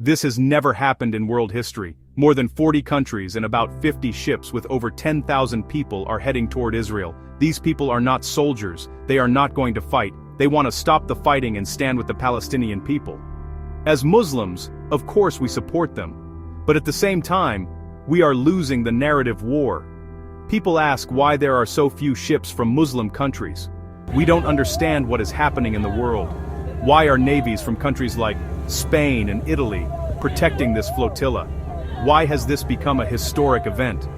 This has never happened in world history. More than 40 countries and about 50 ships with over 10,000 people are heading toward Israel. These people are not soldiers, they are not going to fight, they want to stop the fighting and stand with the Palestinian people. As Muslims, of course we support them. But at the same time, we are losing the narrative war. People ask why there are so few ships from Muslim countries. We don't understand what is happening in the world. Why are navies from countries like Spain and Italy protecting this flotilla? Why has this become a historic event?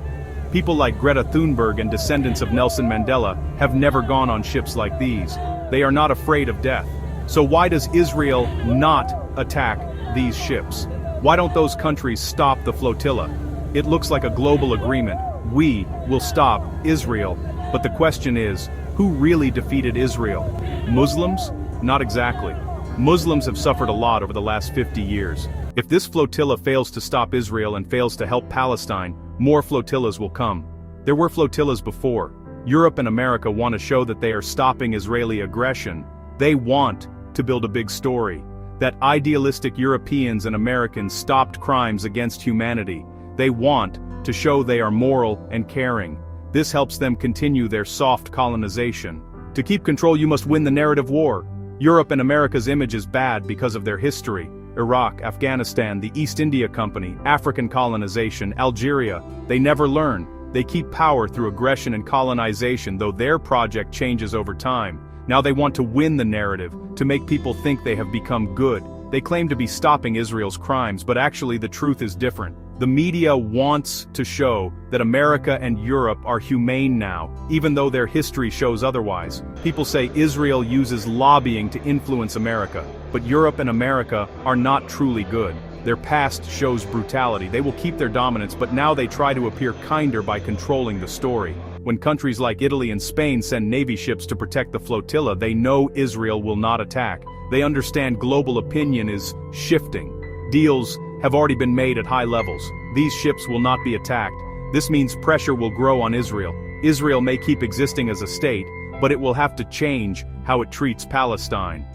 People like Greta Thunberg and descendants of Nelson Mandela have never gone on ships like these. They are not afraid of death. So why does Israel not attack these ships? Why don't those countries stop the flotilla? It looks like a global agreement. We will stop Israel. But the question is, who really defeated Israel? Muslims? Not exactly. Muslims have suffered a lot over the last 50 years. If this flotilla fails to stop Israel and fails to help Palestine, more flotillas will come. There were flotillas before. Europe and America want to show that they are stopping Israeli aggression. They want to build a big story. That idealistic Europeans and Americans stopped crimes against humanity. They want to show they are moral and caring. This helps them continue their soft colonization. To keep control, you must win the narrative war. Europe and America's image is bad because of their history. Iraq, Afghanistan, the East India Company, African colonization, Algeria. They never learn. They keep power through aggression and colonization, though their project changes over time. Now they want to win the narrative, to make people think they have become good. They claim to be stopping Israel's crimes, but actually the truth is different. The media wants to show that America and Europe are humane now, even though their history shows otherwise. People say Israel uses lobbying to influence America, but Europe and America are not truly good. Their past shows brutality. They will keep their dominance, but now they try to appear kinder by controlling the story. When countries like Italy and Spain send navy ships to protect the flotilla, they know Israel will not attack. They understand global opinion is shifting. Deals have already been made at high levels. These ships will not be attacked. This means pressure will grow on Israel. Israel may keep existing as a state, but it will have to change how it treats Palestine.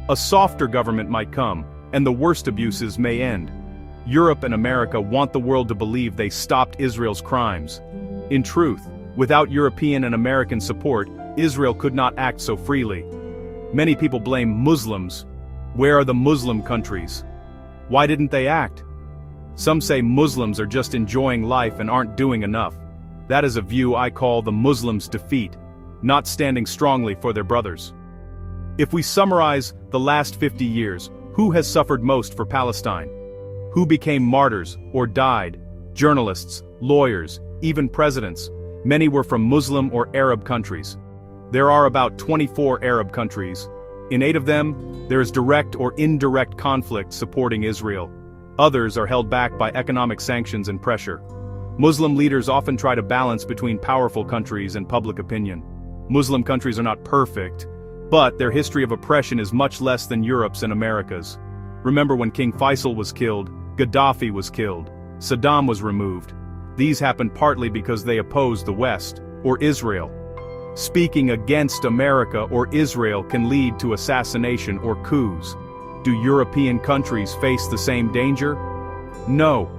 A softer government might come, and the worst abuses may end. Europe and America want the world to believe they stopped Israel's crimes. In truth, without European and American support, Israel could not act so freely. Many people blame Muslims. Where are the Muslim countries? Why didn't they act? Some say Muslims are just enjoying life and aren't doing enough. That is a view I call the Muslims' defeat, not standing strongly for their brothers. If we summarize the last 50 years, who has suffered most for Palestine? Who became martyrs or died? Journalists, lawyers, even presidents. Many were from Muslim or Arab countries. There are about 24 Arab countries. In 8 of them, there is direct or indirect conflict supporting Israel. Others are held back by economic sanctions and pressure. Muslim leaders often try to balance between powerful countries and public opinion. Muslim countries are not perfect, but their history of oppression is much less than Europe's and America's. Remember when King Faisal was killed, Gaddafi was killed, Saddam was removed. These happened partly because they opposed the West, or Israel. Speaking against America or Israel can lead to assassination or coups. Do European countries face the same danger? No.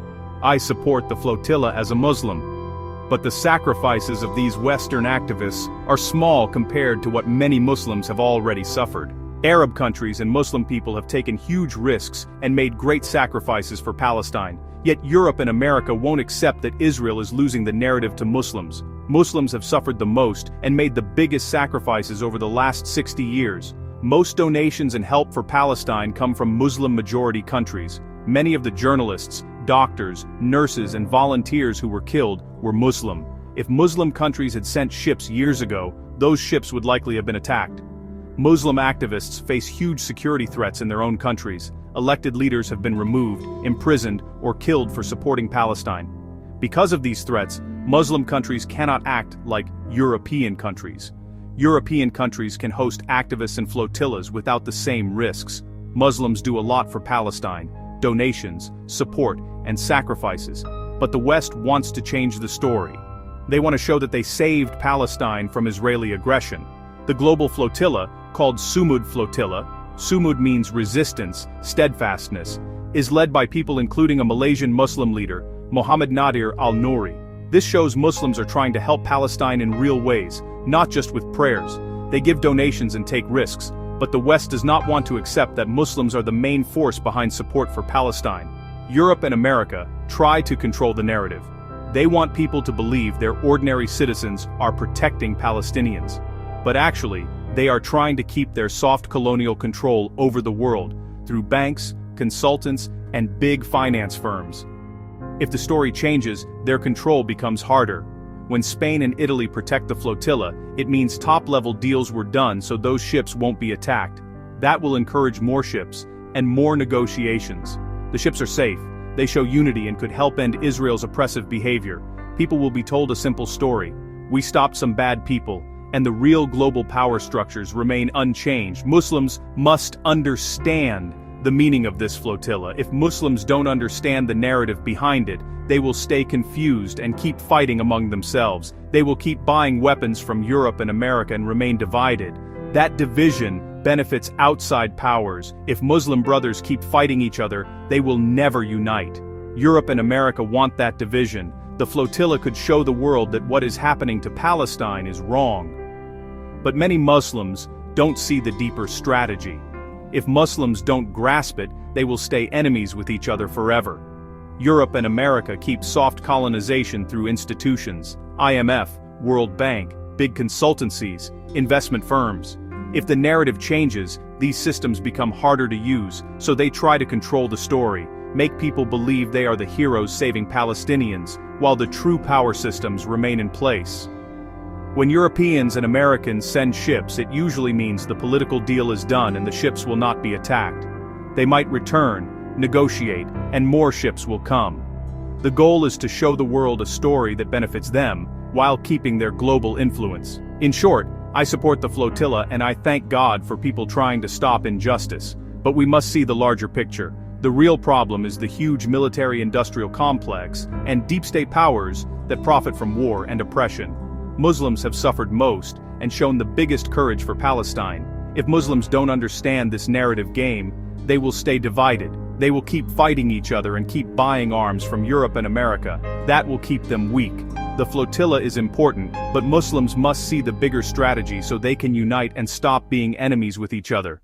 I support the flotilla as a Muslim. But the sacrifices of these Western activists are small compared to what many Muslims have already suffered. Arab countries and Muslim people have taken huge risks and made great sacrifices for Palestine. Yet Europe and America won't accept that Israel is losing the narrative to Muslims. Muslims have suffered the most and made the biggest sacrifices over the last 60 years. Most donations and help for Palestine come from Muslim-majority countries. Many of the journalists, doctors, nurses, and volunteers who were killed were Muslim. If Muslim countries had sent ships years ago, those ships would likely have been attacked. Muslim activists face huge security threats in their own countries. Elected leaders have been removed, imprisoned, or killed for supporting Palestine. Because of these threats, Muslim countries cannot act like European countries. European countries can host activists and flotillas without the same risks. Muslims do a lot for Palestine: donations, support, and sacrifices. But the West wants to change the story. They want to show that they saved Palestine from Israeli aggression. The Global Flotilla, called Sumud Flotilla, Sumud means resistance, steadfastness. is led by people including a Malaysian Muslim leader, Muhammad Nadir al-Nouri. This shows Muslims are trying to help Palestine in real ways, not just with prayers. They give donations and take risks, but the West does not want to accept that Muslims are the main force behind support for Palestine. Europe and America try to control the narrative. They want people to believe their ordinary citizens are protecting Palestinians. But actually, they are trying to keep their soft colonial control over the world through banks, consultants, and big finance firms. If the story changes, their control becomes harder. When Spain and Italy protect the flotilla, it means top-level deals were done so those ships won't be attacked. That will encourage more ships and more negotiations. The ships are safe, they show unity and could help end Israel's oppressive behavior. People will be told a simple story. We stopped some bad people, and the real global power structures remain unchanged. Muslims must understand the meaning of this flotilla. If Muslims don't understand the narrative behind it, they will stay confused and keep fighting among themselves. They will keep buying weapons from Europe and America and remain divided. That division benefits outside powers. If Muslim brothers keep fighting each other, they will never unite. Europe and America want that division. The flotilla could show the world that what is happening to Palestine is wrong. But many Muslims don't see the deeper strategy. If Muslims don't grasp it, they will stay enemies with each other forever. Europe and America keep soft colonization through institutions, IMF, World Bank, big consultancies, investment firms. If the narrative changes, these systems become harder to use, so they try to control the story, make people believe they are the heroes saving Palestinians, while the true power systems remain in place. When Europeans and Americans send ships, it usually means the political deal is done and the ships will not be attacked. They might return, negotiate, and more ships will come. The goal is to show the world a story that benefits them, while keeping their global influence. In short, I support the flotilla and I thank God for people trying to stop injustice. But we must see the larger picture. The real problem is the huge military-industrial complex and deep state powers that profit from war and oppression. Muslims have suffered most and shown the biggest courage for Palestine. If Muslims don't understand this narrative game, they will stay divided. They will keep fighting each other and keep buying arms from Europe and America. That will keep them weak. The flotilla is important, but Muslims must see the bigger strategy so they can unite and stop being enemies with each other.